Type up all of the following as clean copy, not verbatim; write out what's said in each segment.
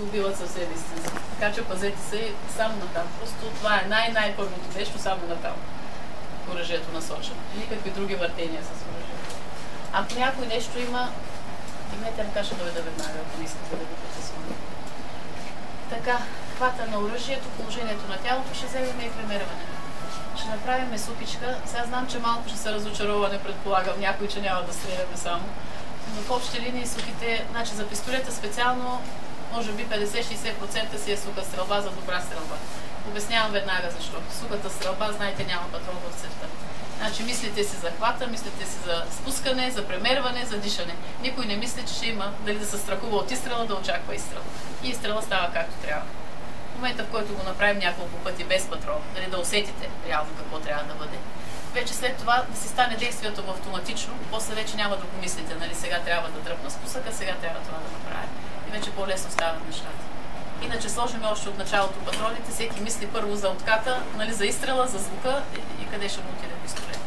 убиват съвсем истински. Така че пазете се само на там. Просто това е най-първото нещо, само на там. Оръжието насочено. Никакви други въртения с оръжието. Ако някой нещо има, дигнете ръка, ще дойда веднага, ако не искате да го притесваме. Така, хвата на оръжието, положението на тялото, ще вземем и премерване. Ще направим супичка. Сега знам, че малко ще се разочарова, не предполагам някой, че няма да стреляме само. Но в общи линии суките, значи за пистолета специално, може би 50-60% си е суха стрелба за добра стрелба. Обяснявам веднага защо. Сухата стрелба, знаете, няма патрон в цевта. Значи мислите си за хвата, мислите си за спускане, за премерване, за дишане. Никой не мисли, че ще има дали да се страхува от изстрела, да очаква изстрел. И изстрела става както трябва. В момента, в който го направим няколко пъти без патрон, дали да усетите реално какво трябва да бъде. Вече след това да си стане действието автоматично, после вече няма да го мислите, нали, сега трябва да дръпна спусъка, сега трябва това да направя. И вече по-лесно стават нещата. Иначе сложим още от началото патроните, всеки мисли първо за отката, нали, за изстрела, за звука и къде ще му отиде пистолет.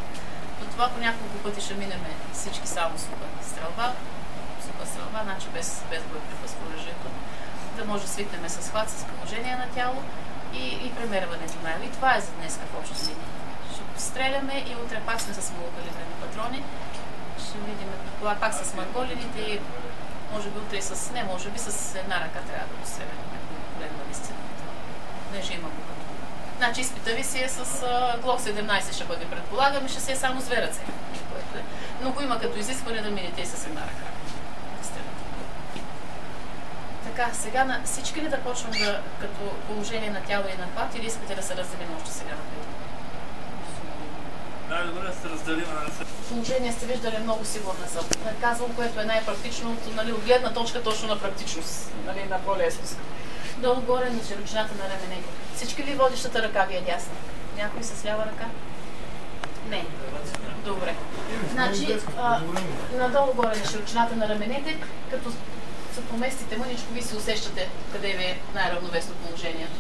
Но това по няколко пъти ще минем всички само суха стрелба, значи без боеприпас в оръжието, да може да свикнем с хват, с положение на тяло и премерването на. И това е за днес в общи линии. Ще стреляме и утре пак сме с малокалибрени патрони. Ще видим пак с марголините и може би утре с... Не, може би с една ръка трябва да го стреляме. Голема листина. Понеже има го като. Значи изпита ви си е с Glock 17 ще бъде, предполагам, и ще си е само с две ръце. Но го има като изискване да минете и с една ръка. Така, сега на всички ли да почвам като положение на тяло и на хват, или искате да се разделим още сега на пилот? Най-добре да се разделим на ръце. Положение сте виждали, много сигурна съм. Казвам, което е най-практично, нали, от гледна точка точно на практичност, нали, на по-лесност. Долу-горе на широчината на раменете. Всички ли водещата ръка ви е дясна? Някой с лява ръка? Не. Добре. Значи, надолу-горе на широчината на раменете, като се поместите мъничко, ви се усещате къде ви е най-равновесно положението.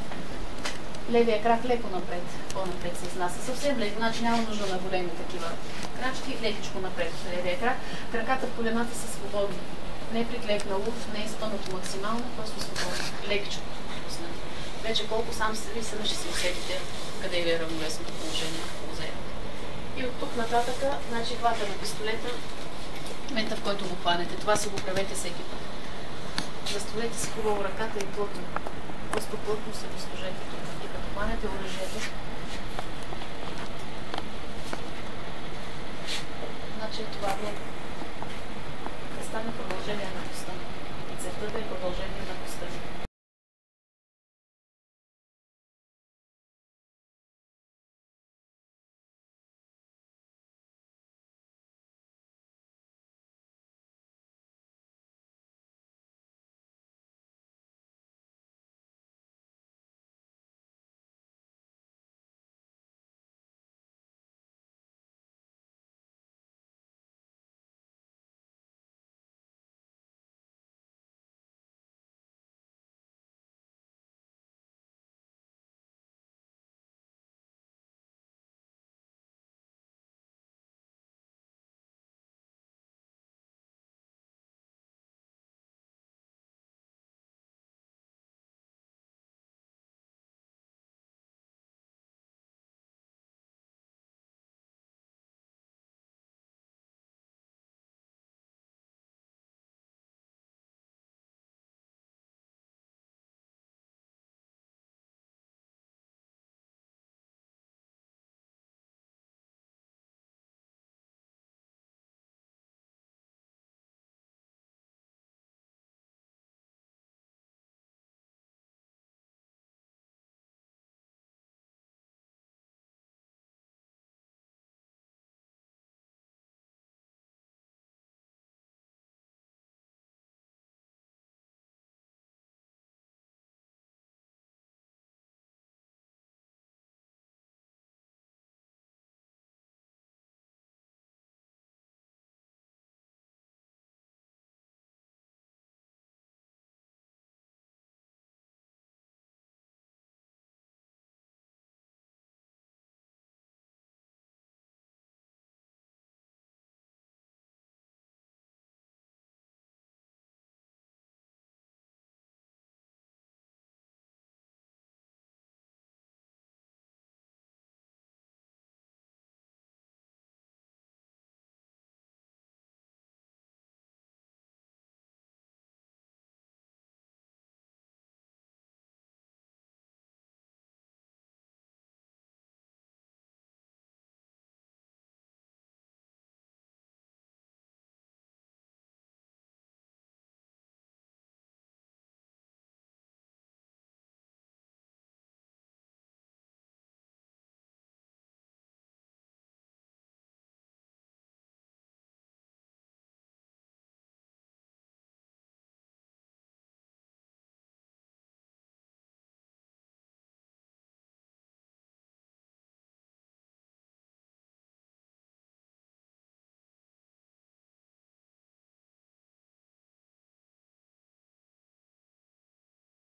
Левия крак леко напред, по-напред се изнася. Съвсем леко, значи няма нужда на големи такива крачки, лекичко напред левия крак. Краката в колената са свободни. Не приклекнало, не е спънато максимално, просто свободно. Лекичко. Вече колко сам ви сами ще се усетите къде ви е равновесното положение. И от тук нататъка, значи хвата на пистолета, в момента в който го хванете, това си го правете всеки път. Разтворете си хубаво ръката и плътно. Просто плътно се разложете тук. И като хванете оръжието, значи това е да стане продължение на коста. И цевта да е продължение на коста.